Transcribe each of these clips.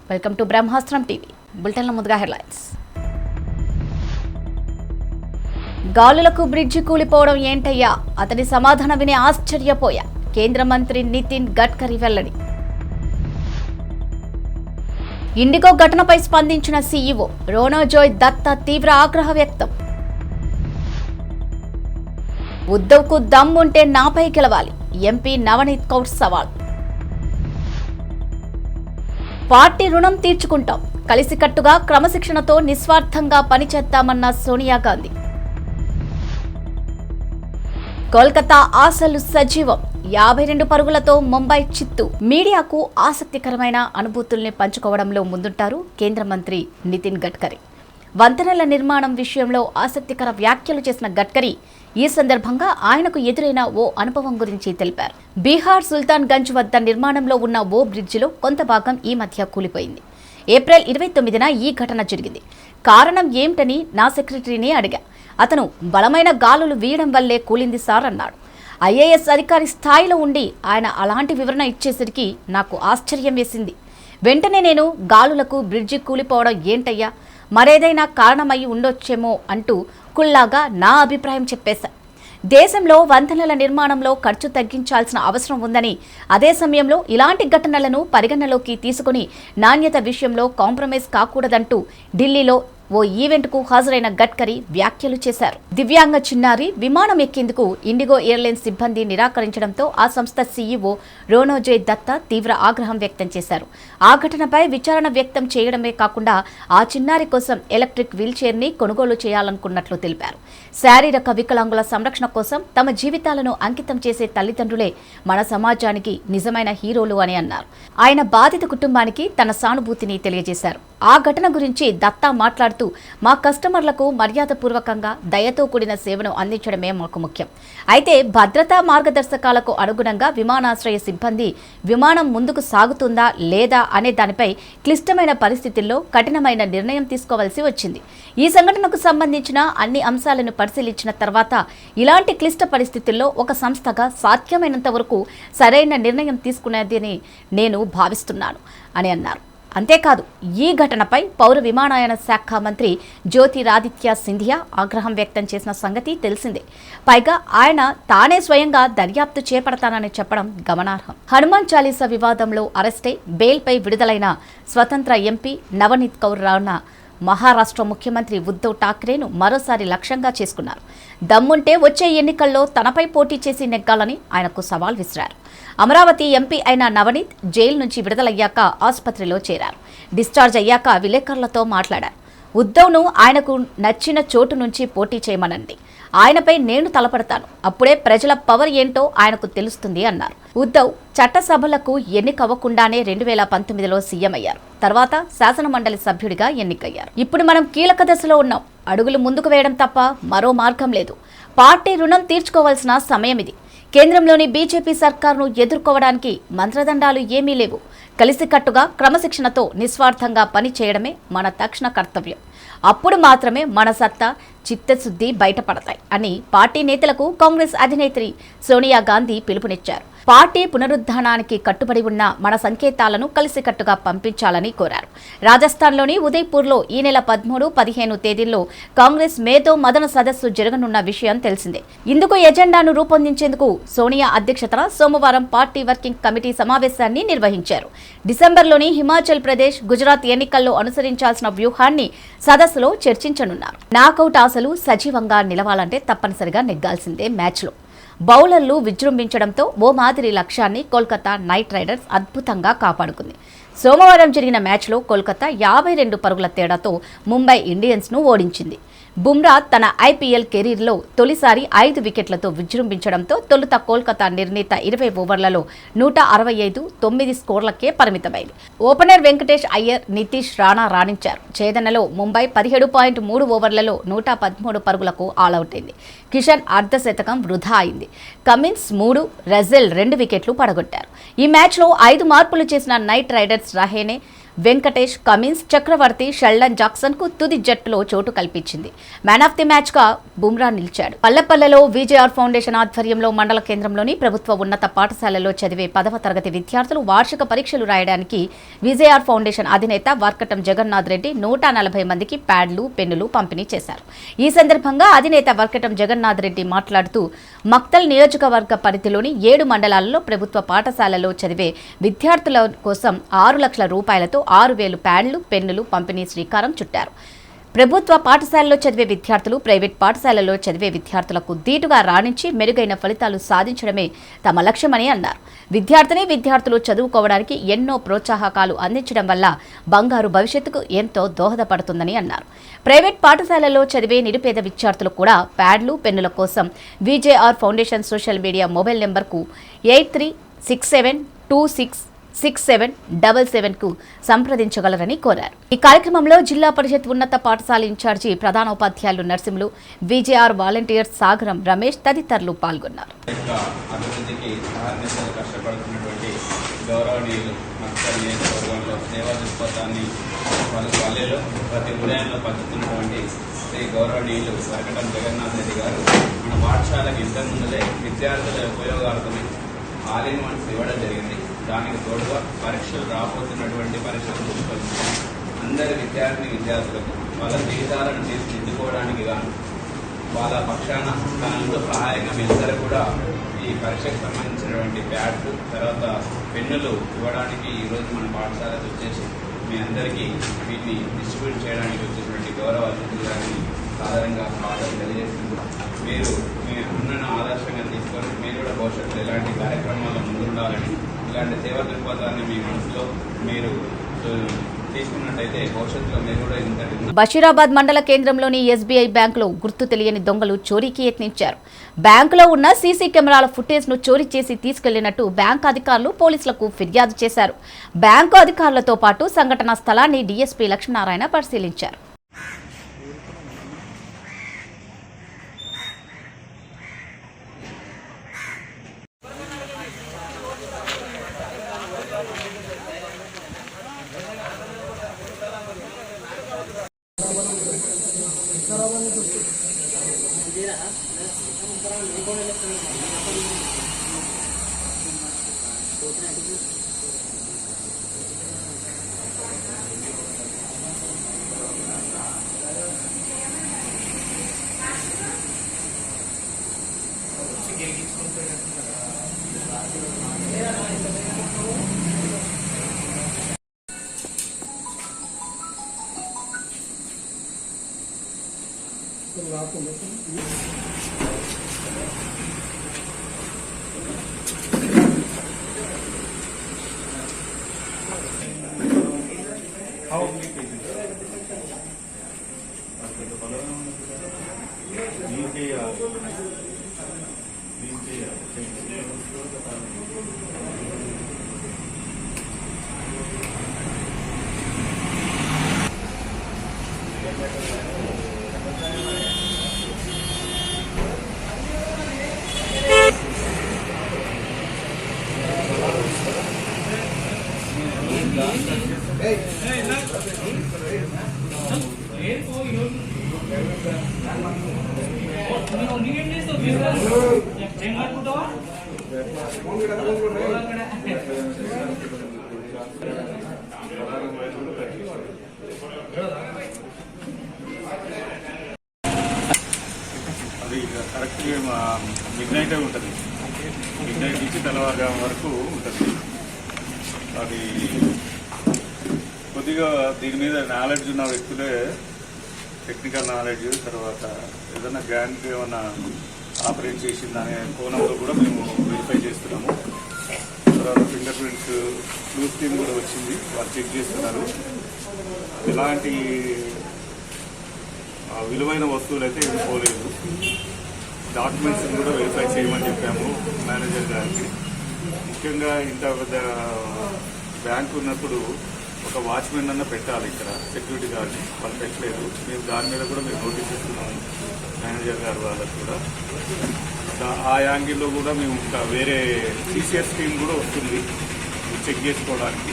Welcome to బ్రహ్మాస్త్రం TV. బులెటిన్ల ముందుగా headlines. గాలులకు bridge కూలిపోవడం ఏంటయ్యా, అతని సమాధానం విని ఆశ్చర్యపోయా. కేంద్ర మంత్రి నితిన్ గడ్కరీ వెల్లడి. ఇండిగో ఘటనపై స్పందించిన సీఈఓ రోనోజోయ్ దత్తా తీవ్ర ఆగ్రహ వ్యక్తం. ఉద్దవ్కు దమ్ముంటే నాపై గెలవాలి, ఎంపీ నవనీత్ కౌర్ సవాల్. పార్టీ రుణం తీర్చుకుంటాం, కలిసికట్టుగా క్రమశిక్షణతో నిస్వార్థంగా పనిచేద్దామన్న సోనియా గాంధీ. కోల్కతా ఆశలు సజీవం, 52 పరుగులతో ముంబై చిత్తు. మీడియాకు ఆసక్తికరమైన అనుభూతుల్ని పంచుకోవడంలో ముందుంటారు కేంద్ర మంత్రి నితిన్ గడ్కరీ. వంతెనల నిర్మాణం విషయంలో ఆసక్తికర వ్యాఖ్యలు చేసిన గడ్కరీ ఈ సందర్భంగా ఆయనకు ఎదురైన ఓ అనుభవం గురించి తెలిపారు. బీహార్ సుల్తాన్ గంజ్ వద్ద నిర్మాణంలో ఉన్న ఓ బ్రిడ్జిలో కొంత భాగం ఈ మధ్య కూలిపోయింది. ఏప్రిల్ 29న ఈ ఘటన జరిగింది. కారణం ఏమిటని నా సెక్రటరీని అడిగా. అతను బలమైన గాలులు వీయడం వల్లే కూలింది సార్ అన్నాడు. ఐఏఎస్ అధికారి స్థాయిలో ఉండి ఆయన అలాంటి వివరణ ఇచ్చేసరికి నాకు ఆశ్చర్యం వేసింది. వెంటనే నేను గాలులకు బ్రిడ్జి కూలిపోవడం ఏంటయ్యా, మరేదైనా కారణమై ఉండొచ్చేమో అంటూ కుల్లాగా నా అభిప్రాయం చెప్పేశా. దేశంలో వంతెనల నిర్మాణంలో ఖర్చు తగ్గించాల్సిన అవసరం ఉందని, అదే సమయంలో ఇలాంటి ఘటనలను పరిగణలోకి తీసుకుని నాణ్యత విషయంలో కాంప్రమైజ్ కాకూడదంటూ ఢిల్లీలో ఓ ఈవెంట్కు హాజరైన గడ్కరీ వ్యాఖ్యలు చేశారు. దివ్యాంగ చిన్నారి విమానం ఎక్కేందుకు ఇండిగో ఎయిర్లైన్స్ సిబ్బంది నిరాకరించడంతో ఆ సంస్థ సీఈఓ రోనోజోయ్ దత్తా తీవ్ర ఆగ్రహం వ్యక్తం చేశారు. ఆ ఘటనపై విచారణ వ్యక్తం చేయడమే కాకుండా ఆ చిన్నారి కోసం ఎలక్ట్రిక్ వీల్ చైర్ ని కొనుగోలు చేయాలనుకున్నట్లు తెలిపారు. శారీరక వికలాంగుల సంరక్షణ కోసం తమ జీవితాలను అంకితం చేసే తల్లిదండ్రులే మన సమాజానికి నిజమైన హీరోలు అని అన్నారు. ఆయన బాధిత కుటుంబానికి తన సానుభూతిని తెలియజేశారు. ఆ ఘటన గురించి దత్తా మాట్లాడుతూ, మా కస్టమర్లకు మర్యాదపూర్వకంగా దయతో కూడిన సేవను అందించడమే మాకు ముఖ్యం. అయితే భద్రతా మార్గదర్శకాలకు అనుగుణంగా విమానాశ్రయ సిబ్బంది విమానం ముందుకు సాగుతుందా లేదా అనే దానిపై క్లిష్టమైన పరిస్థితుల్లో కఠినమైన నిర్ణయం తీసుకోవాల్సి వచ్చింది. ఈ సంఘటనకు సంబంధించిన అన్ని అంశాలను పరిశీలించిన తర్వాత ఇలాంటి క్లిష్ట పరిస్థితుల్లో ఒక సంస్థగా సాధ్యమైనంత వరకు సరైన నిర్ణయం తీసుకునేదని నేను భావిస్తున్నాను అని అన్నారు. అంతేకాదు, ఈ ఘటనపై పౌర విమానయాన శాఖ మంత్రి జ్యోతిరాదిత్య సింధియా ఆగ్రహం వ్యక్తం చేసిన సంగతి తెలిసిందే. పైగా ఆయన తానే స్వయంగా దర్యాప్తు చేపడతానని చెప్పడం గమనార్హం. హనుమాన్ చాలీసా వివాదంలో అరెస్టై బెయిల్పై విడుదలైన స్వతంత్ర ఎంపీ నవనీత్ కౌర్ రావున మహారాష్ట్ర ముఖ్యమంత్రి ఉద్దవ్ ఠాక్రేను మరోసారి లక్ష్యంగా చేసుకున్నారు. దమ్ముంటే వచ్చే ఎన్నికల్లో తనపై పోటీ చేసి నెగ్గాలని ఆయనకు సవాల్ విసిరారు. అమరావతి ఎంపీ అయిన నవనీత్ జైలు నుంచి విడుదలయ్యాక ఆసుపత్రిలో చేరారు. డిశ్చార్జ్ అయ్యాక విలేకరులతో మాట్లాడారు. ఉద్దవ్ను ఆయనకు నచ్చిన చోటు నుంచి పోటీ చేయమనండి, ఆయనపై నేను తలపడతాను, అప్పుడే ప్రజల పవర్ ఏంటో ఆయనకు తెలుస్తుంది అన్నారు. ఉద్దవ్ చట్టసభలకు ఎన్నికవ్వకుండానే 2019లో సీఎం అయ్యారు. తర్వాత శాసనమండలి సభ్యుడిగా ఎన్నికయ్యారు. ఇప్పుడు మనం కీలక దశలో ఉన్నాం. అడుగులు ముందుకు వేయడం తప్ప మరో మార్గం లేదు. పార్టీ రుణం తీర్చుకోవాల్సిన సమయం ఇది. కేంద్రంలోని బీజేపీ సర్కారును ఎదుర్కోవడానికి మంత్రదండాలు ఏమీ లేవు. కలిసికట్టుగా క్రమశిక్షణతో నిస్వార్థంగా పని చేయడమే మన తక్షణ కర్తవ్యం. అప్పుడు మాత్రమే మన సత్తా, చిత్తశుద్ధి బయటపడతాయి అని పార్టీ నేతలకు కాంగ్రెస్ అధినేత్రి సోనియా గాంధీ పిలుపునిచ్చారు. పార్టీ పునరుద్ధానానికి కట్టుబడి ఉన్న మన సంకేతాలను కలిసికట్టుగా పంపించాలని కోరారు. రాజస్థాన్లోని ఉదయ్పూర్లో ఈ నెల 13, 15 తేదీల్లో కాంగ్రెస్ మేధో మదన సదస్సు జరగనున్న విషయం తెలిసిందే. ఇందుకు ఎజెండాను రూపొందించేందుకు సోనియా అధ్యక్షతన సోమవారం పార్టీ వర్కింగ్ కమిటీ సమావేశాన్ని నిర్వహించారు. డిసెంబర్లోని హిమాచల్ ప్రదేశ్, గుజరాత్ ఎన్నికల్లో అనుసరించాల్సిన వ్యూహాన్ని సదస్సులో చర్చించనున్నారు. నాకౌట్ ఆశలు సజీవంగా నిలవాలంటే తప్పనిసరిగా నెగ్గాల్సిందే. మ్యాచ్లో బౌలర్లు విజృంభించడంతో ఓ మాదిరి లక్ష్యాన్ని కోల్కతా నైట్ రైడర్స్ అద్భుతంగా కాపాడుకుంది. సోమవారం జరిగిన మ్యాచ్లో కోల్కతా 52 పరుగుల తేడాతో ముంబై ఇండియన్స్ను ఓడించింది. బుమ్రా తన ఐపీఎల్ కెరీర్లో తొలిసారి 5 వికెట్లతో విజృంభించడంతో తొలుత కోల్కతా నిర్ణీత 20 ఓవర్లలో 165, 9 స్కోర్లకే పరిమితమైంది. ఓపెనర్ వెంకటేష్ అయ్యర్, నితీష్ రాణా రాణించారు. ఛేదనలో ముంబై 17.3 ఓవర్లలో 113 పరుగులకు ఆలౌట్ అయింది. కిషన్ అర్ధశతకం వృధా అయింది. కమిన్స్ 3, రజెల్ 2 వికెట్లు పడగొట్టారు. ఈ మ్యాచ్లో 5 మార్పులు చేసిన Knight Riders Rahane, Venkatesh, Cummins, Chakravarthy, Sheldon Jackson కు తుది జట్టులో చోటు కల్పించింది. మ్యాన్ ఆఫ్ ది మ్యాచ్ గా బుమ్రా నిలిచాడు. పల్లెపల్లెలో విజేఆర్ ఫౌండేషన్ ఆధ్వర్యంలో మండల కేంద్రంలోని ప్రభుత్వ ఉన్నత పాఠశాలలో చదివే 10వ తరగతి విద్యార్థులు వార్షిక పరీక్షలు రాయడానికి విజేఆర్ ఫౌండేషన్ అధినేత వార్కటం జగన్నాథ్ రెడ్డి 140 మందికి ప్యాడ్లు, పెన్నులు పంపిణీ చేశారు. ఈ సందర్భంగా అధినేత వార్కటం జగన్నాథ్ రెడ్డి మాట్లాడుతూ మక్తల్ నియోజకవర్గ పరిధిలోని 7 మండలాల్లో ప్రభుత్వ పాఠశాలలో చదివే విద్యార్థుల కోసం 6 లక్షల రూపాయలతో 6,000 ప్యాడ్లు, పెన్నులు పంపిణీ శ్రీకారం చుట్టారు. ప్రభుత్వ పాఠశాలలో చదివే విద్యార్థులు ప్రైవేట్ పాఠశాలలో చదివే విద్యార్థులకు దీటుగా రాణించి మెరుగైన ఫలితాలు సాధించడమే తమ లక్ష్యమని అన్నారు. విద్యార్థులు చదువుకోవడానికి ఎన్నో ప్రోత్సాహకాలు అందించడం వల్ల బంగారు భవిష్యత్తుకు ఎంతో దోహదపడుతుందని అన్నారు. ప్రైవేట్ పాఠశాలలో చదివే నిరుపేద విద్యార్థులు కూడా ప్యాడ్లు, పెన్నుల కోసం VJR foundation social media mobile నెంబర్కు 8367266777 కు సంప్రదించగలరని కోరారు. ఈ కార్యక్రమంలో జిల్లా పరిషత్ ఉన్నత పాఠశాల ఇన్ఛార్జి ప్రధానోపాధ్యాయులు నర్సింహులు, విజేఆర్ వాలంటీర్స్ సాగరం రమేష్ తదితరులు పాల్గొన్నారు. ప్రతి ఉదయంలో పంచుతున్నటువంటి శ్రీ గౌరవనీయులు వార్కటం జగన్నాథ్ రెడ్డి గారు మన పాఠశాలకు ఇంతకు ముందులే విద్యార్థుల ఉపయోగార్థమై ఆల్-ఇన్ వన్స్ ఇవ్వడం జరిగింది. దానికి తోడుగా పరీక్షలు రాబోతున్నటువంటి పరీక్షలు దృష్టి అందరి విద్యార్థులకు వాళ్ళ జీవితాలను తీర్చిదిద్దుకోవడానికి గాను వాళ్ళ పక్షాన తనంతో సహాయంగా మీ అందరూ కూడా ఈ పరీక్షకు సంబంధించినటువంటి ప్యాడ్లు, తర్వాత పెన్నులు ఇవ్వడానికి ఈరోజు మన పాఠశాలకు వచ్చేసి మీ అందరికీ వీటిని డిస్ట్రిబ్యూట్ చేయడానికి వచ్చేటువంటి గౌరవ అతిథులు గారిని సాధారణంగా స్వాగతం తెలియజేస్తుంది. మీరు మీ అన్నను ఆదర్శంగా తీసుకొని మీరు కూడా భవిష్యత్తులో ఇలాంటి కార్యక్రమాల్లో ముందుండాలని, ఇలాంటి సేవా దృక్పథాన్ని మీ మనసులో మీరు తీసుకున్నట్టయితే భవిష్యత్తులో మీరు కూడా ఇంతటి. బషీరాబాద్ మండల కేంద్రంలోని ఎస్బీఐ బ్యాంకులో గుర్తు తెలియని దొంగలు చోరీకి యత్నించారు. బ్యాంకులో ఉన్న సీసీ కెమెరాల ఫుటేజ్ ను చోరీ చేసి తీసుకెళ్లినట్టు బ్యాంకు అధికారులు పోలీసులకు ఫిర్యాదు చేశారు. బ్యాంకు అధికారులతో పాటు సంఘటనా స్థలాన్ని డీఎస్పీ లక్ష్మీనారాయణ పరిశీలించారు. అది కరెక్ట్గా మిడ్నైటే ఉంటుంది. మిడ్నైట్ నుంచి తెల్లవారుజాము వరకు ఉంటుంది. అది కొద్దిగా దీని మీద నాలెడ్జ్ ఉన్న వ్యక్తులే, టెక్నికల్ నాలెడ్జ్, తర్వాత ఏదైనా గ్యాంగ్ ఏమైనా ఆపరేట్ చేసిందనే కోణంలో కూడా మేము వెరిఫై చేస్తున్నాము. తర్వాత ఫింగర్ ప్రింట్స్ క్లూస్ టీమ్ కూడా వచ్చింది, వాళ్ళు చెక్ చేస్తున్నారు. ఎలాంటి విలువైన వస్తువులు అయితే ఏమి పోలేదు. డాక్యుమెంట్స్ కూడా వెరిఫై చేయమని చెప్పాము మేనేజర్ గారికి. ముఖ్యంగా ఇంత పెద్ద బ్యాంకు ఉన్నప్పుడు ఒక వాచ్మెన్ అన్న పెట్టాలి ఇక్కడ, సెక్యూరిటీ గార్డ్ని. వాళ్ళు పెట్టలేదు. మేము దాని మీద కూడా మేము నోటీస్ ఇస్తున్నాము మేనేజర్ గారు వాళ్ళకు కూడా. ఆ యాంగిల్లో కూడా మేము ఇంకా వేరే సిసిఎస్ టీమ్ కూడా వస్తుంది చెక్ చేసుకోవడానికి.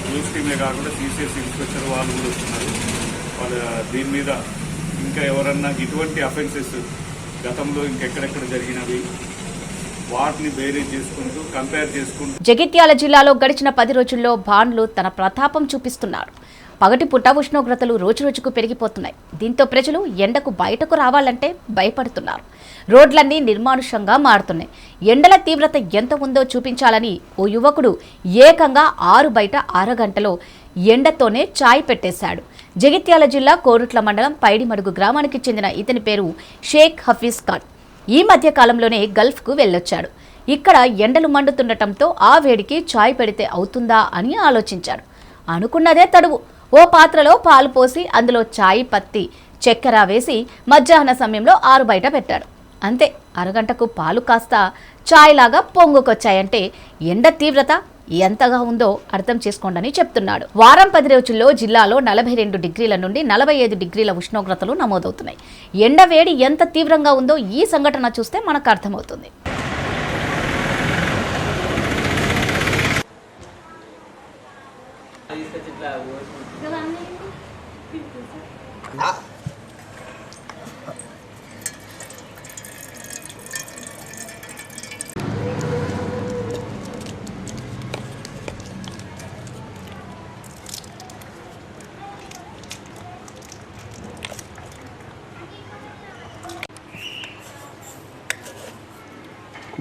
రూల్స్ టీమే కాకుండా సిసిఎస్ ఇన్స్పెక్టర్ వాళ్ళు కూడా వస్తున్నారు. వాళ్ళ దీని మీద ఇంకా ఎవరన్నా ఇటువంటి అఫెన్సెస్ గతంలో ఇంకెక్కడెక్కడ జరిగినవి వాటిని బేరీజ్ చేసుకుంటూ కంపేర్ చేసుకుంటూ. జగిత్యాల జిల్లాలో గడిచిన 10 రోజుల్లో బాండ్లు తన ప్రతాపం చూపిస్తున్నారు. పగటిపూట ఉష్ణోగ్రతలు రోజురోజుకు పెరిగిపోతున్నాయి. దీంతో ప్రజలు ఎండకు బయటకు రావాలంటే భయపడుతున్నారు. రోడ్లన్నీ నిర్మానుష్యంగా మారుతున్నాయి. ఎండల తీవ్రత ఎంత ఉందో చూపించాలని ఓ యువకుడు ఏకంగా 6 బయట అరగంటలో ఎండతోనే చాయ్ పెట్టేశాడు. జగిత్యాల జిల్లా కోరుట్ల మండలం పైడిమడుగు గ్రామానికి చెందిన ఇతని పేరు షేక్ హఫీజ్ ఖాన్. ఈ మధ్య కాలంలోనే గల్ఫ్కు వెళ్ళొచ్చాడు. ఇక్కడ ఎండలు మండుతుండటంతో ఆ వేడికి చాయ్ పెడితే అవుతుందా అని ఆలోచించాడు. అనుకున్నదే తడువు. ఓ పాత్రలో పాలు పోసి అందులో చాయ్ పత్తి చక్కెర వేసి మధ్యాహ్న సమయంలో 6 బయట పెట్టాడు. అంతే, అరగంటకు పాలు కాస్త చాయ్ లాగా పొంగుకొచ్చాయంటే ఎండ తీవ్రత ఎంతగా ఉందో అర్థం చేసుకోండి చెప్తున్నాడు. వారం 10 రోజుల్లో జిల్లాలో 42 డిగ్రీల నుండి 45 డిగ్రీల ఉష్ణోగ్రతలు నమోదవుతున్నాయి. ఎండ వేడి ఎంత తీవ్రంగా ఉందో ఈ సంఘటన చూస్తే మనకు అర్థమవుతుంది.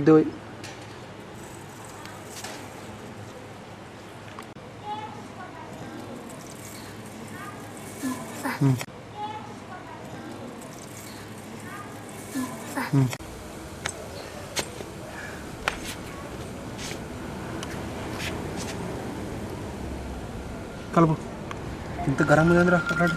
Doy. కలుపు ఇంత గరం లేదురా అక్కడ.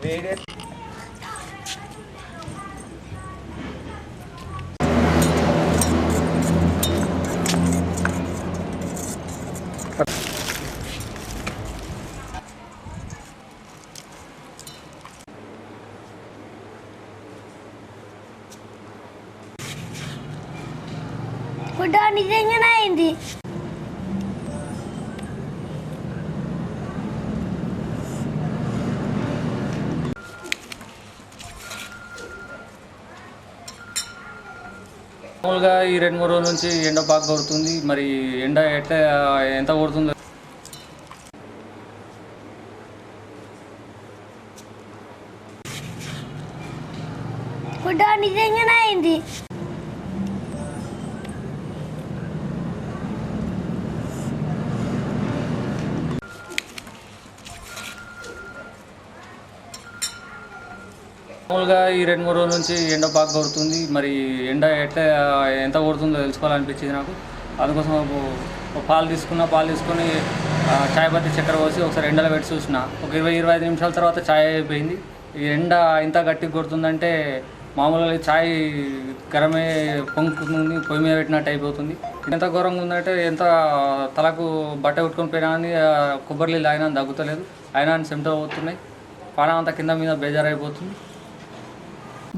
వేడి ఫుడ్ నిజంగానే అయింది. మామూలుగా ఈ 2-3 రోజుల నుంచి ఎండ బాగా కొడుతుంది. మరి ఎండ ఎంత కొడుతుందో ఫుడ్ నిజంగానే అయింది. మామూలుగా ఈ 2-3 రోజుల నుంచి ఎండ బాగా కొడుతుంది. మరి ఎండ ఎంత కొడుతుందో తెలుసుకోవాలనిపించింది నాకు. అందుకోసం పాలు తీసుకొని చాయ్ పత్తి చక్కెర పోసి ఒకసారి ఎండలో పెట్టి చూసిన. ఒక 20-25 నిమిషాల తర్వాత చాయ్ అయిపోయింది. ఈ ఎండ ఇంత గట్టిగా కొడుతుందంటే మామూలుగా చాయ్ గరమే పొంగుతుంది, పొయ్యి మీద పెట్టినట్టు అయిపోతుంది. ఎంత ఘోరంగా ఉందంటే ఎంత తలకు బట్ట కొట్టుకొని పోయినా అని కొబ్బరి నీళ్ళు అయినా తగ్గుతలేదు, అయినా చెమట పోతున్నాయి, పానం అంతా కింద మీద బేజారైపోతుంది.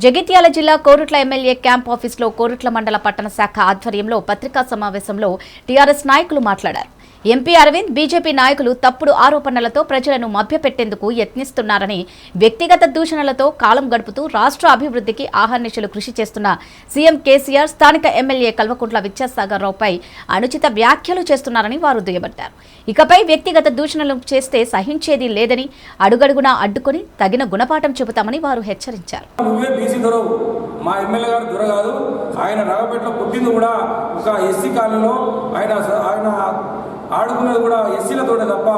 జగిత్యాల జిల్లా కోరుట్ల ఎమ్మెల్యే క్యాంప్ ఆఫీసులో కోరుట్ల మండల పట్టణ శాఖ ఆధ్వర్యంలో పత్రికా సమావేశంలో టీఆర్ఎస్ నాయకులు మాట్లాడారు. ఎంపీ అరవింద్, బీజేపీ నాయకులు తప్పుడు ఆరోపణలతో ప్రజలను మభ్యపెట్టేందుకు యత్నిస్తున్నారని, వ్యక్తిగత దూషణలతో కాలం గడుపుతూ రాష్ట్ర అభివృద్ధికి ఆహర్నిశలు కృషి చేస్తున్న సీఎం కేసీఆర్ స్థానిక ఎమ్మెల్యే కల్వకుంట్ల విద్యాసాగర్ రావుపై అనుచిత వ్యాఖ్యలు చేస్తున్నారని వారు దుయ్యబట్టారు. ఇకపై వ్యక్తిగత దూషణలు చేస్తే సహించేది లేదని, అడుగడుగునా అడ్డుకొని తగిన గుణపాఠం చెబుతామని వారు హెచ్చరించారు. మా ఎమ్మెల్యే గారు దొర కాదు, ఆయన రాగపేటలో పుట్టింది కూడా ఒక ఎస్సీ కాలనీలో. ఆయన ఆడుకున్నది కూడా ఎస్సీలతోటే తప్ప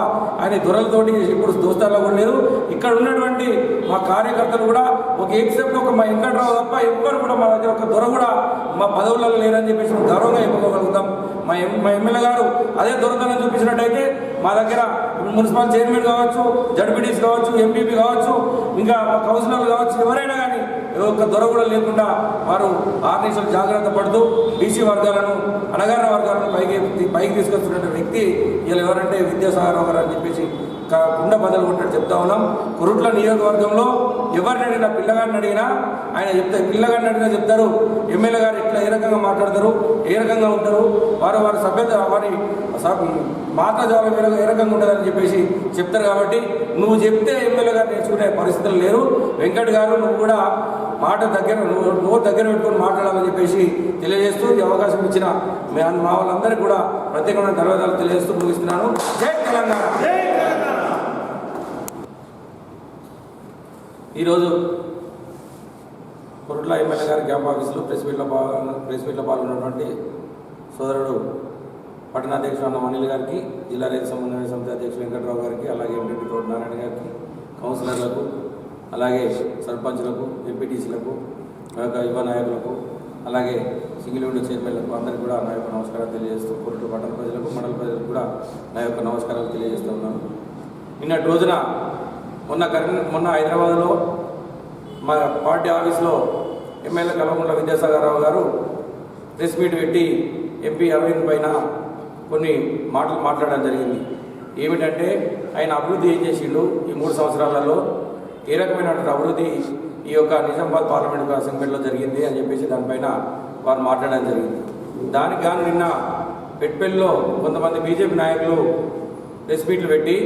ఆయన దొరలతోటి ఇప్పుడు దోస్తాల్లో కూడా లేదు. ఇక్కడ ఉన్నటువంటి మా కార్యకర్తలు కూడా ఒక ఎక్సెప్ట్ ఒక మా వెంకట్రావు తప్ప ఎవ్వరు కూడా మా దగ్గర ఒక దొర కూడా మా పదవులలో లేరని చెప్పేసి గౌరవంగా చెప్పుకోగలుగుతాం. మా ఎమ్మెల్యే గారు అదే దొరతనం చూపించినట్టయితే మా దగ్గర మున్సిపల్ చైర్మన్ కావచ్చు, జడ్పీటీసీ కావచ్చు, ఎంపీపీ కావచ్చు, ఇంకా కౌన్సిలర్లు కావచ్చు, ఎవరైనా కానీ ఒక్క దొర కూడా లేకుండా వారు ఆర్గనైజేషన్ జాగ్రత్త పడుతూ బీసీ వర్గాలను, అణగారిన వర్గాలను పైకి తీసుకొస్తున్న వ్యక్తి వీళ్ళు ఎవరంటే విద్యాసాగర్ గారు అని చెప్పేసి కుండ బదులు కొట్టాడు చెప్తా ఉన్నాం. కురుట్ల నియోజకవర్గంలో ఎవరిని అడిగినా, పిల్లగాడిని అడిగినా ఆయన పిల్లగాడిని అడిగినా చెప్తారు ఎమ్మెల్యే గారు ఇట్లా ఏ రకంగా మాట్లాడతారు, ఏ రకంగా ఉంటారు, వారి సభ్యత వారి మాట్లాడాలి ఏ రకంగా ఉంటుందని చెప్పేసి చెప్తారు. కాబట్టి నువ్వు చెప్తే ఎమ్మెల్యే గారు నేర్చుకునే పరిస్థితులు లేరు. వెంకట్ గారు నువ్వు కూడా మాట దగ్గర నోరు దగ్గర పెట్టుకొని మాట్లాడాలని చెప్పేసి తెలియజేస్తూ ఈ అవకాశం ఇచ్చిన మా వాళ్ళందరికీ కూడా ప్రత్యేకమైన ధన్యవాదాలు తెలియజేస్తూ ముగిస్తున్నాను. జై తెలంగాణ. ఈరోజు కొరుట్ల ఎమ్మెల్యే గారి క్యాంప్ ఆఫీసులో ప్రెస్ మీట్లో పాల్గొన్నటువంటి సోదరుడు పట్టణాధ్యక్షుడు అన్న అనిల్ గారికి, జిల్లా రైతు సమన్వయ సమితి అధ్యక్షుడు వెంకట్రావు గారికి, అలాగే ఎంపీపీ తోట నారాయణ గారికి, కౌన్సిలర్లకు, అలాగే సర్పంచ్లకు, ఎంపీటీసీలకు, యువ నాయకులకు, అలాగే సింగిల్ విండో చైర్మన్లకు అందరికీ కూడా నా యొక్క నమస్కారాలు తెలియజేస్తూ, కొరుట్ల పట్టణ ప్రజలకు, మండల ప్రజలకు కూడా నా యొక్క నమస్కారాలు తెలియజేస్తూ ఉన్నాను. నిన్నటి రోజున మొన్న హైదరాబాద్లో మా పార్టీ ఆఫీస్లో ఎమ్మెల్యే కల్వకుంట్ల విద్యాసాగర్ రావు గారు ప్రెస్ మీట్ పెట్టి ఎంపీ అరవింద్ పైన కొన్ని మాటలు మాట్లాడడం జరిగింది. ఏమిటంటే ఆయన అభివృద్ధి ఏం చేసిండు ఈ 3 సంవత్సరాలలో, ఏ రకమైనటువంటి అభివృద్ధి ఈ యొక్క నిజామాబాద్ పార్లమెంట్ అసెంబ్లీలో జరిగింది అని చెప్పేసి దానిపైన వారు మాట్లాడడం జరిగింది. దానికి గాను నిన్న పెట్పల్లిలో కొంతమంది బీజేపీ నాయకులు ప్రెస్ మీట్లు పెట్టి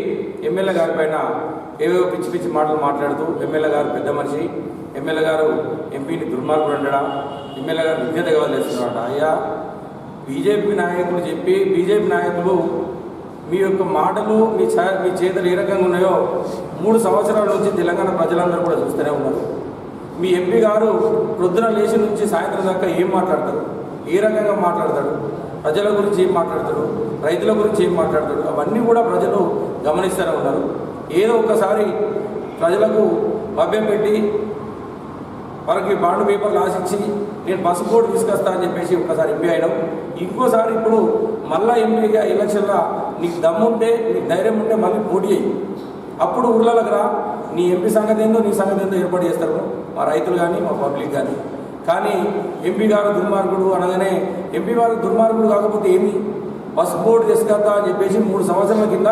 ఎమ్మెల్యే గారి పైన ఏవేవో పిచ్చి పిచ్చి మాటలు మాట్లాడుతూ ఎమ్మెల్యే గారు పెద్ద మనిషి, ఎమ్మెల్యే గారు ఎంపీని దుర్మార్గుడు అంటడా, ఎమ్మెల్యే గారు విజ్ఞత కవలేస్తున్నారట. అయ్యా, బీజేపీ నాయకులు చెప్పి బీజేపీ నాయకులు మీ యొక్క మాటలు మీ చేతులు ఏ రకంగా ఉన్నాయో 3 సంవత్సరాల నుంచి తెలంగాణ ప్రజలందరూ కూడా చూస్తూనే ఉన్నారు. మీ ఎంపీ గారు ప్రొద్దున లేచి నుంచి సాయంత్రం దాకా ఏం మాట్లాడతారు, ఏ రకంగా మాట్లాడతాడు, ప్రజల గురించి ఏం మాట్లాడతాడు, రైతుల గురించి ఏం మాట్లాడతాడు, అవన్నీ కూడా ప్రజలు గమనిస్తూనే ఉన్నారు. ఏదో ఒకసారి ప్రజలకు మభ్యం పెట్టి వారికి బాండ్ పేపర్లు ఆశించి నేను పసుపు బోర్డు తీసుకొస్తా అని చెప్పేసి ఒకసారి ఎంపీ అయినాం. ఇంకోసారి ఇప్పుడు మళ్ళీ ఎంపీగా ఎలక్షన్లో నీకు దమ్ముంటే, నీకు ధైర్యం ఉంటే మళ్ళీ పోటీ అయ్యి అప్పుడు ఊర్లలోకి రా, నీ ఎంపీ సంగతి ఏందో నీ సంగతి ఏందో ఏర్పాటు చేస్తారు మా రైతులు కానీ మా పబ్లిక్ కానీ. కానీ ఎంపీ గారు దుర్మార్గుడు అనగానే ఎంపీ గారు దుర్మార్గుడు కాకపోతే ఏమి, పసుపు బోర్డు తీసుకొస్తా అని చెప్పేసి 3 సంవత్సరాల కింద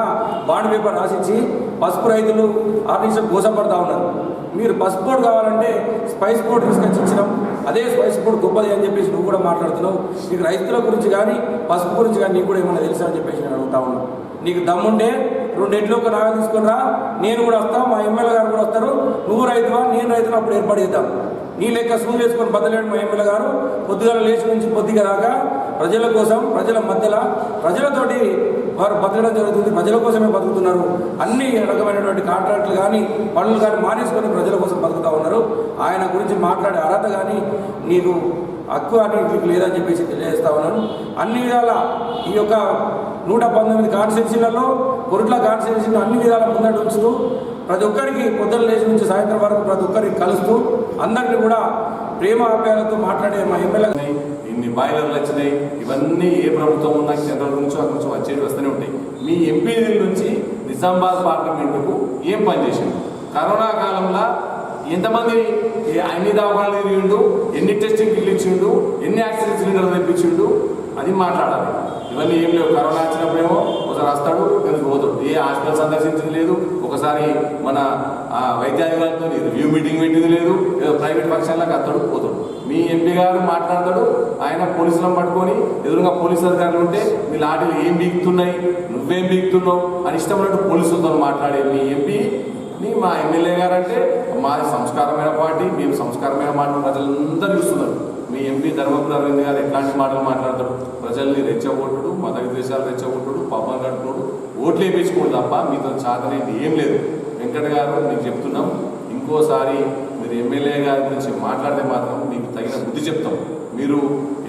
బాండ్ పేపర్ రాసిచ్చి పసుపు రైతులు ఆర్టిఫిషియల్ మోసపడతా ఉన్నారు. మీరు పసుపు బోర్డు కావాలంటే స్పైస్ బోర్డు తీసుకొచ్చి ఇచ్చినాం, అదే స్పైస్ బోర్డు గొప్పది అని చెప్పేసి నువ్వు కూడా మాట్లాడుతున్నావు. నీకు రైతుల గురించి కానీ పసుపు గురించి కానీ నీకు కూడా ఏమైనా తెలుసా అని చెప్పేసి నేను అడుగుతా ఉన్నాను. నీకు దమ్ముంటే 2 ఎడ్లు ఒక నాగ తీసుకుని రా, నేను కూడా వస్తాను, మా ఎమ్మెల్యే గారు కూడా వస్తారు, నువ్వు రైతువా నేను రైతును అప్పుడు ఏర్పాటు చేద్దాం. నీ లెక్క సూలు వేసుకొని బతలేడు మా ఎమ్మెల్యే గారు. పొద్దుగాల లేచి నుంచి పొద్దుగా దాకా ప్రజల కోసం, ప్రజల మధ్యలో ప్రజలతోటి వారు బతకడం జరుగుతుంది. ప్రజల కోసమే బతుకుతున్నారు. అన్ని రకమైనటువంటి కాంట్రాక్టులు కానీ పనులు కానీ మానేసుకొని ప్రజల కోసం బతుకుతూ ఉన్నారు. ఆయన గురించి మాట్లాడే అర్హత కానీ నీకు హక్కు అని మీకు లేదని చెప్పేసి తెలియజేస్తా ఉన్నాను. అన్ని విధాల ఈ యొక్క 119 కాన్స్టిట్యూన్సీలలో కొరుట్ల కాన్స్టిట్యూన్సీలో అన్ని విధాల ముందట ఉంచుతూ ప్రతి ఒక్కరికి పొద్దున లేచి నుంచి సాయంత్రం వరకు ప్రతి ఒక్కరికి కలుస్తూ అందరినీ కూడా ప్రేమ ఆప్యాయాలతో మాట్లాడే మా ఎమ్మెల్యే. ఇన్ని బాయిలర్లు వచ్చినాయి, ఇవన్నీ ఏ ప్రభుత్వం ఉన్నా సెంట్రల్ నుంచో అక్కడి నుంచి వచ్చేవి వస్తూనే ఉంటాయి. మీ ఎంపీల నుంచి నిజామాబాద్ పార్లమెంటుకు ఏం పనిచేసిండు? కరోనా కాలంలో ఎంతమంది అన్ని దవాఖానాలు తిరిగిండు, ఎన్ని టెస్టింగ్ కిట్లు ఇచ్చిండు, ఎన్ని ఆక్సిజన్ సిలిండర్లు తెప్పించిండు, అది మాట్లాడాలి. ఇవన్నీ ఏం లేవు. కరోనా వచ్చినప్పుడేమో ఒకసారి వస్తాడు, దానికి పోతాడు. ఏ హాస్పిటల్ సందర్శించింది లేదు, ఒకసారి మన వైద్యాధికారులతో రివ్యూ మీటింగ్ పెట్టింది లేదు, ఏదో ప్రైవేట్ ఫంక్షన్లకు వస్తాడు పోతాడు. మీ ఎంపీ గారు మాట్లాడతాడు, ఆయన పోలీసులను పట్టుకొని ఎదురుగా పోలీసు అధికారులు ఉంటే మీ లాఠీలు ఏం బీగుతున్నాయి, నువ్వేం బీగుతున్నావు అని ఇష్టమైనట్టు పోలీసులతో మాట్లాడే మీ ఎంపీ మా ఎమ్మెల్యే గారు అంటే మాది సంస్కారమైన పార్టీ, మేము సంస్కారమైన మాటలు ప్రజలందరూ చూస్తున్నారు. మీ ఎంపీ ధర్మపురి అరవింద్ గారు ఎట్లాంటి మాటలు మాట్లాడతాడు? ప్రజల్ని రెచ్చగొట్టుడు, మత విద్వేషాలు రెచ్చగొట్టుడు, పబ్బం కట్టుకోడు, ఓట్లు వేయించుకోడు తప్ప మీతో చాతనేది ఏం లేదు. వెంకట గారు మీకు చెప్తున్నాం, ఇంకోసారి మీరు ఎమ్మెల్యే గారి గురించి మాట్లాడితే మాత్రం మీకు తగిన బుద్ధి చెప్తాం. మీరు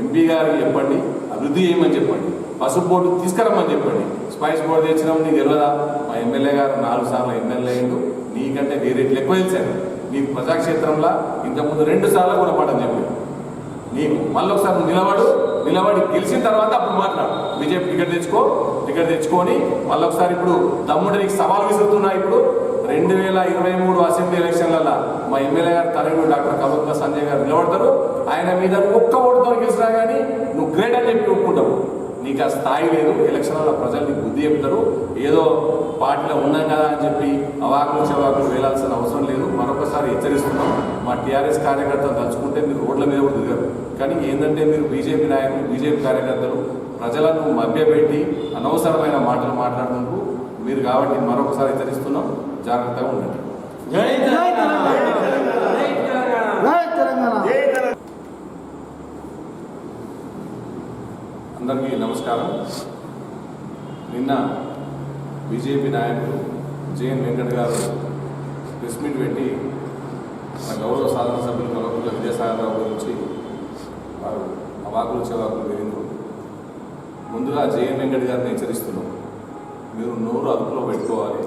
ఎంపీ గారికి చెప్పండి, అభివృద్ధి చేయమని చెప్పండి, పసుపు బోర్డు తీసుకురమ్మని చెప్పండి, స్పైస్ బోర్డు తెచ్చినాం నీకు తెలియదా? మా ఎమ్మెల్యే గారు 4 సార్లు ఎమ్మెల్యే అయ్యిండు, నీకంటే వేరేట్లు ఎక్కువ తెలిసాను. నీకు ప్రజాక్షేత్రంలో ఇంతకుముందు 2 సార్లు కూడా పడని చెప్పి నీకు మళ్ళీ ఒకసారి నువ్వు నిలబడి గెలిచిన తర్వాత అప్పుడు మాట్లాడు. బీజేపీ టికెట్ తెచ్చుకొని మళ్ళీ ఒకసారి ఇప్పుడు దమ్ముంటే నీకు సవాల్ విసురుతున్నా. ఇప్పుడు 2023 అసెంబ్లీ ఎలక్షన్లలో మా ఎమ్మెల్యే గారు తనయుడు డాక్టర్ కబత్తా సంజయ్ గారు నిలబడతారు. ఆయన మీద ఒక్క ఓటుతో గెలిచినా కానీ నువ్వు గ్రేట్ అని చెప్పి ఒప్పుకుంటావు. నీకు ఆ స్థాయి లేదు. ఎలక్షన్లలో ప్రజలు నీకు బుద్ధి చెప్తారు. ఏదో పార్టీలో ఉన్నాం కదా అని చెప్పి అవాకులు చెవాకులు వేలాల్సిన అవసరం లేదు. మరొకసారి హెచ్చరిస్తున్నాం. మా టీఆర్ఎస్ కార్యకర్తలు తలుచుకుంటే మీరు రోడ్ల మీద కూడా దిగారు. కానీ ఏంటంటే మీరు బీజేపీ నాయకులు, బీజేపీ కార్యకర్తలు ప్రజలను మభ్యపెట్టి అనవసరమైన మాటలు మాట్లాడుతుంటూ మీరు కాబట్టి మరొకసారి హెచ్చరిస్తున్నాం. జాగ్రత్తగా ఉండండి. అందరికీ నమస్కారం. నిన్న బీజేపీ నాయకులు జేఎన్ వెంకట్ గారు ప్రెస్ మీట్ పెట్టి మన గౌరవ సాధన సభ్యులు కలవకుండా విద్యాసాగర్ రావు గురించి వారు అవాకులు చెవాకులు వేరింది. ముందుగా జేఎన్ వెంకట్ గారిని హెచ్చరిస్తున్నాం. మీరు నోరు అదుపులో పెట్టుకోవాలి.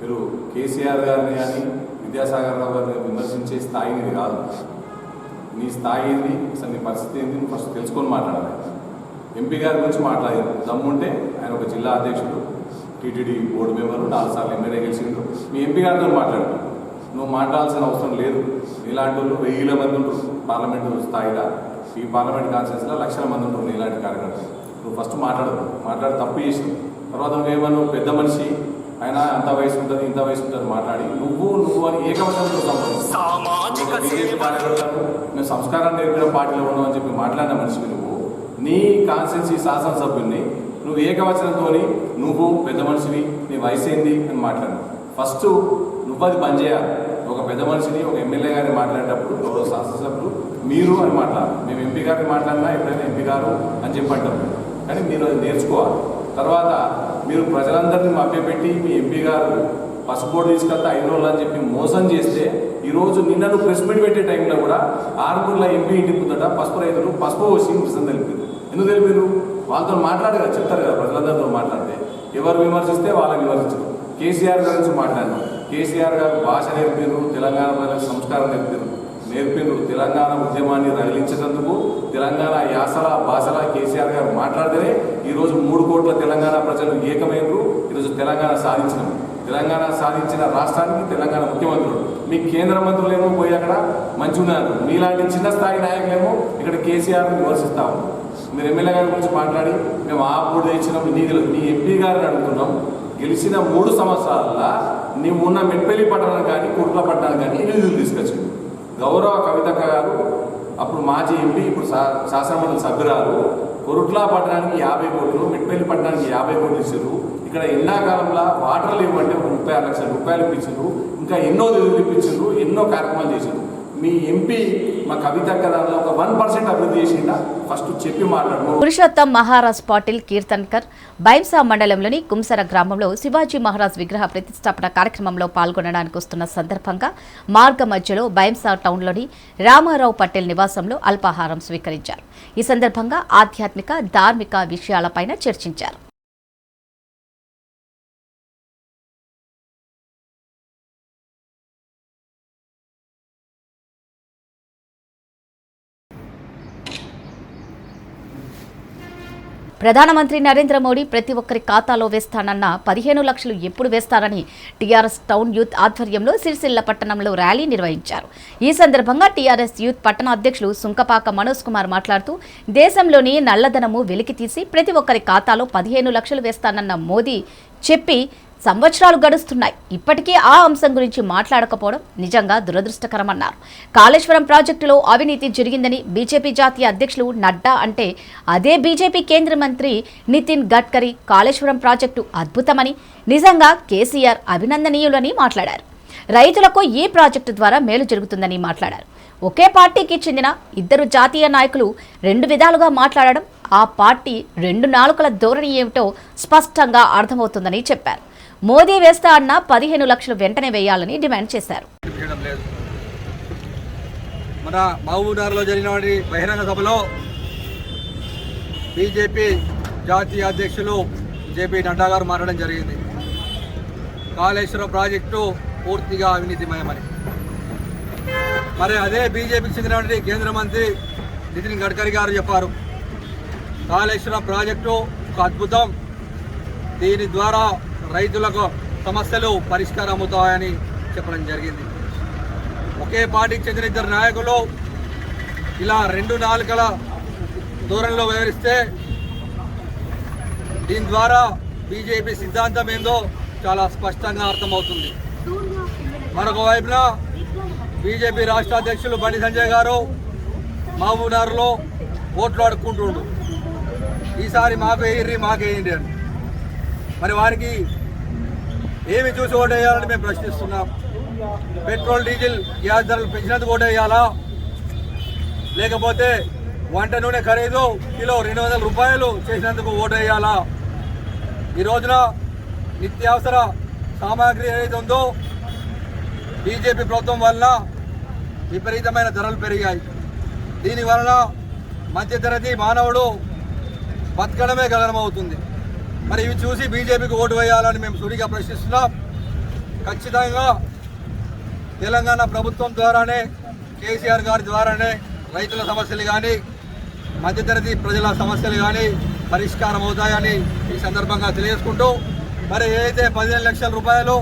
మీరు కేసీఆర్ గారిని కానీ విద్యాసాగర్ రావు గారిని విమర్శించే స్థాయి ఇది కాదు. నీ స్థాయి ఏంది, అసలు నీ పరిస్థితి ఏంది ఫస్ట్ తెలుసుకొని మాట్లాడాలి. ఎంపీ గారి గురించి మాట్లాడారు. దమ్ముంటే ఆయన ఒక జిల్లా అధ్యక్షుడు, టీటీడీ బోర్డు మెంబరు, 4 సార్లు ఎమ్మెల్యే గెలిచిండు. మీ ఎంపీ గారితో మాట్లాడు. నువ్వు మాట్లాడాల్సిన అవసరం లేదు. ఇలాంటి వాళ్ళు 1000 మంది ఉంటారు పార్లమెంటు స్థాయిలో. ఈ పార్లమెంట్ కాన్స్టిట్యూన్సీలో 1,00,000 మంది ఉంటారు ఇలాంటి కార్యకర్తలు. నువ్వు ఫస్ట్ మాట్లాడి తప్పు చేసినావు. తర్వాత నువ్వేమో పెద్ద మనిషి, ఆయన అంత వయసు ఉంటుంది ఇంత వయసు ఉంటుంది మాట్లాడి నువ్వు అని ఏకవచనంతో సంబంధించి బీజేపీ కార్యకర్తలు మేము సంస్కారాన్ని నేర్పిన పార్టీలో ఉన్నాం అని చెప్పి మాట్లాడిన మనిషివి నువ్వు. నీ కాన్స్టిట్యూన్సీ శాసనసభ్యుల్ని నువ్వు ఏకవచనంతో నువ్వు పెద్ద మనిషివి, నీ వయసు ఏంది అని మాట్లాడినావు. ఫస్ట్ నువ్వు అది బంద్ చేయాలి. ఒక పెద్ద మనిషిని, ఒక ఎమ్మెల్యే గారిని మాట్లాడేటప్పుడు గౌరవ శాసనసభ్యులు మీరు అని మాట్లాడాలి. మేము ఎంపీ గారిని మాట్లాడినా ఎప్పుడైనా ఎంపీ గారు అని చెప్పి అంటాం. కానీ మీరు అది నేర్చుకోవాలి. తర్వాత మీరు ప్రజలందరినీ మభ్యపెట్టి మీ ఎంపీ గారు పసుపు బోర్డు తీసుకెళ్తే 5 రోజులు అని చెప్పి మోసం చేస్తే ఈరోజు నిన్నను ప్రెస్ మీట్ పెట్టే టైంలో కూడా 6 ఎంపీ ఇంటికి ముందట పసుపు రైతులు పసుపు వచ్చి నిరసన తెలిపారు. ఎందుకు తెలిపారు? వాళ్ళతో మాట్లాడే కదా, చెప్తారు కదా. ప్రజలందరితో మాట్లాడితే ఎవరు విమర్శిస్తే వాళ్ళని విమర్శించరు. కేసీఆర్ గురించి మాట్లాడినాం. కేసీఆర్ గారు భాష నేర్పారు, తెలంగాణ ప్రజలకు సంస్కారం నేర్పారు. తెలంగాణ ఉద్యమాన్ని రగిలించేందుకు తెలంగాణ యాసల భాషల కేసీఆర్ గారు మాట్లాడితేనే ఈరోజు 3 కోట్ల తెలంగాణ ప్రజలు ఏకమైనరు. ఈరోజు తెలంగాణ సాధించినాం. తెలంగాణ సాధించిన రాష్ట్రానికి తెలంగాణ ముఖ్యమంత్రులు, మీ కేంద్ర మంత్రులేమో పోయి అక్కడ మంచి ఉన్నారు. మీలాంటి చిన్న స్థాయి నాయకులేమో ఇక్కడ కేసీఆర్ని విమర్శిస్తాము. మీరు ఎమ్మెల్యే గారి గురించి మాట్లాడి మేము ఆ బోర్డు ఇచ్చినాం. నీ ఎంపీ గారిని అడుగుతున్నాం. గెలిచిన 3 సంవత్సరాల్లో నీవు ఉన్న మెట్పల్లి పట్టణం కానీ కుర్ల పట్టణం కానీ ఎన్ని నిధులు తీసుకొచ్చింది? గౌరవ కవితక్క గారు అప్పుడు మాజీ ఎంపీ, ఇప్పుడు శాసనమండలి సభ్యురాలు, కొరుట్ల పట్టణానికి 50 కోట్లు, మెట్పల్లి పట్టణానికి 50 కోట్లు ఇచ్చారు. ఇక్కడ ఎండాకాలంలో వాటర్లు ఇవ్వండి 36 లక్షల రూపాయలు ఇప్పించారు. ఇంకా ఎన్నో నిధులు ఇప్పించారు, ఎన్నో కార్యక్రమాలు చేశారు. మీ ఎంపీ మా కవితక్క దానిలో ఒక 1% అభివృద్ధి చేసిందా? ఫస్ట్ చెప్పి మాట్లాడు. పురుషోత్తం మహారాజ్ పాటిల్ కీర్తన్కర్ బైంసా మండలంలోని కుంసర గ్రామంలో శివాజీ మహారాజ్ విగ్రహ ప్రతిష్టాపన కార్యక్రమంలో పాల్గొనడానికి వస్తున్న సందర్భంగా మార్గ మధ్యలో బైంసా టౌన్లోని రామారావు పటేల్ నివాసంలో అల్పాహారం స్వీకరించారు. ఈ సందర్భంగా ఆధ్యాత్మిక, ధార్మిక విషయాలపైన చర్చించారు. ప్రధానమంత్రి నరేంద్ర మోడీ ప్రతి ఒక్కరి ఖాతాలో వేస్తానన్న 15 లక్షలు ఎప్పుడు వేస్తారని టీఆర్ఎస్ టౌన్ యూత్ ఆధ్వర్యంలో సిరిసిల్ల పట్టణంలో ర్యాలీ నిర్వహించారు. ఈ సందర్భంగా టీఆర్ఎస్ యూత్ పట్టణ అధ్యక్షులు సుంకపాక మనోజ్ కుమార్ మాట్లాడుతూ దేశంలోని నల్లధనము వెలికితీసి ప్రతి ఒక్కరి ఖాతాలో 15 లక్షలు వేస్తానన్న మోదీ చెప్పి సంవత్సరాలు గడుస్తున్నాయి, ఇప్పటికీ ఆ అంశం గురించి మాట్లాడకపోవడం నిజంగా దురదృష్టకరమన్నారు. కాళేశ్వరం ప్రాజెక్టులో అవినీతి జరిగిందని బీజేపీ జాతీయ అధ్యక్షులు నడ్డా అంటే అదే బీజేపీ కేంద్ర మంత్రి నితిన్ గడ్కరీ కాళేశ్వరం ప్రాజెక్టు అద్భుతమని, నిజంగా కేసీఆర్ అభినందనీయులని మాట్లాడారు. రైతులకు ఈ ప్రాజెక్టు ద్వారా మేలు జరుగుతుందని మాట్లాడారు. ఒకే పార్టీకి చెందిన 2 జాతీయ నాయకులు 2 విధాలుగా మాట్లాడడం ఆ పార్టీ 2 నాలుకల ధోరణి ఏమిటో స్పష్టంగా అర్థమవుతుందని చెప్పారు. మోదీ వేస్తా అన్న 15 లక్షలు వెంటనే వేయాలని డిమాండ్ చేశారు. మన మహబూబ్నగర్లో జరిగిన బహిరంగ సభలో బీజేపీ జాతీయ అధ్యక్షులు జేపీ నడ్డా గారు మాట్లాడడం జరిగింది. కాళేశ్వరం ప్రాజెక్టు పూర్తిగా అవినీతిమయమని. మరి అదే బీజేపీకి చెందినటువంటి కేంద్ర మంత్రి నితిన్ గడ్కరీ గారు చెప్పారు, కాళేశ్వరం ప్రాజెక్టు ఒక అద్భుతం, దీని ద్వారా రైతులకు సమస్యలు పరిష్కారం అవుతాయని చెప్పడం జరిగింది. ఒకే పార్టీకి చెందిన ఇద్దరు నాయకులు ఇలా 2 నాలుకల దూరంలో వ్యవహరిస్తే దీని ద్వారా బీజేపీ సిద్ధాంతం ఏందో చాలా స్పష్టంగా అర్థమవుతుంది. మరొక వైపున బీజేపీ రాష్ట్ర అధ్యక్షులు బండి సంజయ్ గారు మహబూబ్నగర్లో ఓట్లు అడుక్కుంటుండు, ఈసారి మాకు వేయండి మాకేయండి అని. మరి వారికి ఏమి చూసి ఓటు వేయాలని మేము ప్రశ్నిస్తున్నాం. పెట్రోల్ డీజిల్ గ్యాస్ ధరలు పెంచినందుకు ఓటు వేయాలా, లేకపోతే వంట నూనె ఖరీదు కిలో 200 రూపాయలు చేసినందుకు ఓటు వేయాలా? ఈ రోజున నిత్యావసర సామాగ్రి ఏదైతే ఉందో బీజేపీ ప్రభుత్వం వల్ల విపరీతమైన ధరలు పెరిగాయి. దీని వలన మధ్యతరగతి మానవుడు బతకడమే గగనమవుతుంది. మరి ఇవి చూసి బీజేపీకి ఓటు వేయాలని మేము సూటిగా ప్రశ్నిస్తున్నాం. ఖచ్చితంగా తెలంగాణ ప్రభుత్వం ద్వారానే, కేసీఆర్ గారి ద్వారానే రైతుల సమస్యలు కానీ మధ్యతరగతి ప్రజల సమస్యలు కానీ పరిష్కారం అవుతాయని ఈ సందర్భంగా తెలియజేసుకుంటూ, మరి ఏదైతే 15 లక్షల రూపాయలు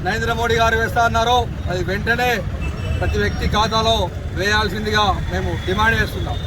నరేంద్ర మోడీ గారు వేస్తా అన్నారో అది వెంటనే ప్రతి వ్యక్తి ఖాతాలో వేయాల్సిందిగా మేము డిమాండ్ చేస్తున్నాం.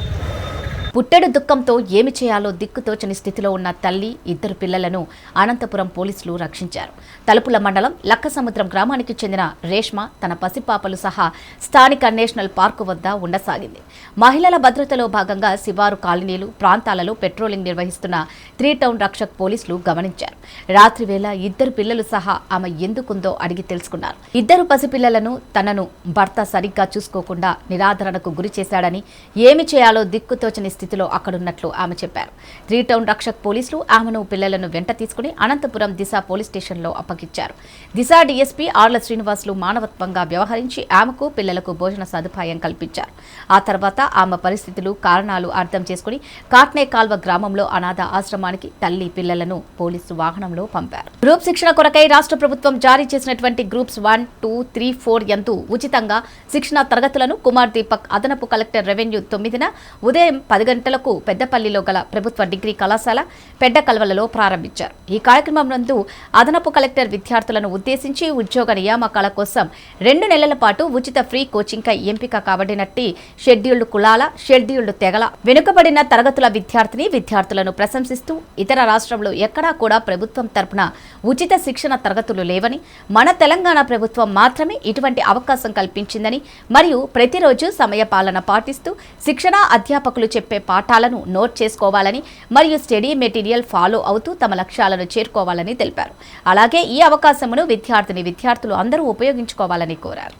పుట్టెడు దుఃఖంతో ఏమి చేయాలో దిక్కుతోచని స్థితిలో ఉన్న తల్లి, 2 పిల్లలను అనంతపురం పోలీసులు రక్షించారు. తలుపుల మండలం లక్కసముద్రం గ్రామానికి చెందిన రేష్మ తన పసిపాపలు సహా స్థానిక నేషనల్ పార్కు వద్ద ఉండసాగింది. మహిళల భద్రతలో భాగంగా శివారు కాలనీలు ప్రాంతాలలో పెట్రోలింగ్ నిర్వహిస్తున్న 3 టౌన్ రక్షక్ పోలీసులు గమనించారు. రాత్రి వేళ 2 పిల్లలు సహా ఆమె ఎందుకుందో అడిగి తెలుసుకున్నారు. 2 పసిపిల్లలను తనను భర్త సరిగ్గా చూసుకోకుండా నిరాదరణకు గురి చేశాడని, ఏమి చేయాలో దిక్కుతోచని స్థితిలో అక్కడున్నట్లు ఆమె చెప్పారు. 3 టౌన్ రక్షక్ పోలీసులు ఆమెను పిల్లలను వెంట తీసుకుని అనంతపురం దిశ పోలీస్ స్టేషన్లో అప్పగించారు. దిశ డీఎస్పీ ఆర్ల శ్రీనివాసులు మానవత్వంగా వ్యవహరించి ఆమెకు పిల్లలకు భోజన సదుపాయం కల్పించారు. ఆ తర్వాత ఆమె పరిస్థితులు, కారణాలు అర్థం చేసుకుని కాట్నే కాల్వ గ్రామంలో అనాథ ఆశ్రమానికి తల్లి, పిల్లలను పోలీసు వాహనంలో పంపారు. గ్రూప్ శిక్షణ కొరకై రాష్ట్ర ప్రభుత్వం జారీ చేసినటువంటి గ్రూప్స్ 1, 2, 3, 4 యందు ఉచితంగా శిక్షణ తరగతులను కుమార్ దీపక్ అదనపు కలెక్టర్ రెవెన్యూ 9న ఉదయం 10 గంటలకు పెద్దపల్లిలో గల ప్రభుత్వ డిగ్రీ కళాశాల పెద్దకల్వలలో ప్రారంభించారు. ఈ కార్యక్రమం నందు అదనపు కలెక్టర్ విద్యార్థులను ఉద్దేశించి ఉద్యోగ నియామకాల కోసం 2 నెలల పాటు ఉచిత ఫ్రీ కోచింగ్ కై ఎంపిక కాబడినట్టి షెడ్యూల్డ్ కులాల, షెడ్యూల్డ్ తెగల వెనుకబడిన తరగతుల విద్యార్థులను ప్రశంసిస్తూ ఇతర రాష్ట్రంలో ఎక్కడా కూడా ప్రభుత్వం తరపున ఉచిత శిక్షణ తరగతులు లేవని, మన తెలంగాణ ప్రభుత్వం మాత్రమే ఇటువంటి అవకాశం కల్పించిందని, మరియు ప్రతిరోజు సమయ పాలన పాటిస్తూ శిక్షణ అధ్యాపకులు చెప్పే పాఠాలను నోట్ చేసుకోవాలని మరియు స్టడీ మెటీరియల్ ఫాలో అవుతూ తమ లక్ష్యాలను చేరుకోవాలని తెలిపారు. అలాగే ఈ అవకాశమును విద్యార్థులు అందరూ ఉపయోగించుకోవాలని కోరారు.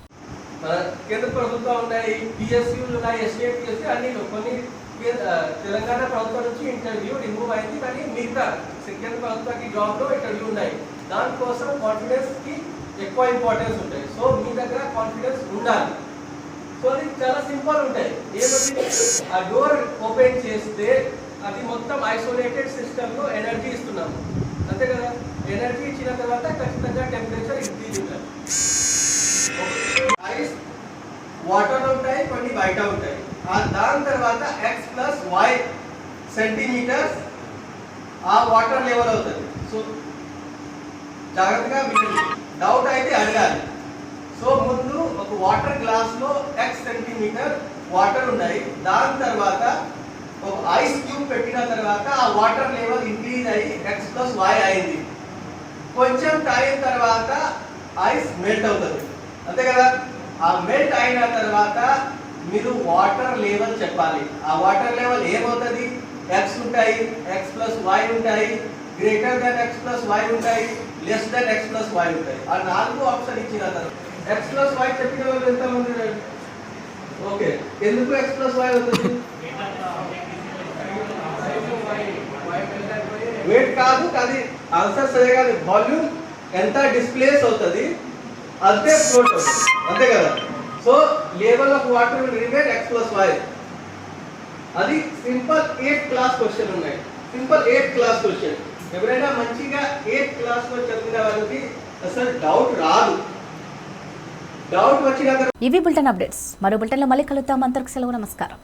కేంద్ర ప్రభుత్వం ఉన్నాయి, పిఎస్యూలు ఉన్నాయి, ఎస్టేట్ పిఎస్యూ అన్ని కొన్ని తెలంగాణ ప్రభుత్వం నుంచి ఇంటర్వ్యూ రిమూవ్ అయింది, కానీ మిగతా కేంద్ర ప్రభుత్వానికి జాబ్లో ఇంటర్వ్యూ ఉన్నాయి. దానికోసం కాన్ఫిడెన్స్కి ఎక్కువ ఇంపార్టెన్స్ ఉంటాయి. సో మీ దగ్గర కాన్ఫిడెన్స్ ఉండాలి. సో అది చాలా సింపుల్ ఉంటాయి. ఏమంటే ఆ డోర్ ఓపెన్ చేస్తే అది మొత్తం ఐసోలేటెడ్ సిస్టంలో ఎనర్జీ ఇస్తున్నాము, అంతే కదా. ఎనర్జీ ఇచ్చిన తర్వాత ఖచ్చితంగా టెంపరేచర్ ఇంక్రీజ్ ఉంటుంది. ఐస్ వాటర్లో ఉంటాయి, కొన్ని బయట ఉంటాయి. దాని తర్వాత x+y సెంటీమీటర్స్ ఆ వాటర్ లెవెల్ అవుతుంది. సో జాగ్రత్తగా వినండి, డౌట్ అయితే అడగాలి. సో ముందు ఒక వాటర్ గ్లాస్ లో x సెంటీమీటర్ వాటర్ ఉన్నాయి. దాని తర్వాత ఒక ఐస్ క్యూబ్ పెట్టిన తర్వాత ఆ వాటర్ లెవెల్ ఇంక్రీజ్ అయ్యి x+y అయింది. కొంచెం టైం తర్వాత ఐస్ మెల్ట్ అవుతుంది, అంతే కదా. ఆ మెల్ట్ అయిన తర్వాత మీరు వాటర్ లెవెల్ చెప్పాలి. ఆ వాటర్ లెవెల్ ఏమవుతుంది? x ఉంటాయి, x+y ఉంటాయి, గ్రేటర్ దెన్ x+y ఉంటాయి, లెస్ దెన్ x+y ఉంటాయి. ఆ 4 ఆప్షన్ ఇచ్చిన తర్వాత x+y చెప్పిన వాళ్ళు ఎంతమంది? ఓకే, ఎందుకు x+y అవుతుంది? వెయిట్ కాదు, అది ఆన్సర్ సరే కాదు. వాల్యూమ్ ఎంత డిస్ప్లేస్ అవుతుంది అంతే ఫ్లోట్ అవుతుంది, అంతే కదా. So level of water will remain x+y. అది సింపుల్ 8th క్లాస్ క్వశ్చన్ ఉన్నాయి, సింపుల్ 8th క్లాస్ క్వశ్చన్. ఎవరైనా మంచిగా 8th క్లాస్లో చదివిన వాళ్ళకి అసలు డౌట్ రాదు. డౌట్ వచ్చిన ఇవి బులెటిన్ అప్డేట్స్. మరో బులెటిన్లో మళ్ళీ కలుద్దాం. అంతవరకు సెలవు. నమస్కారం.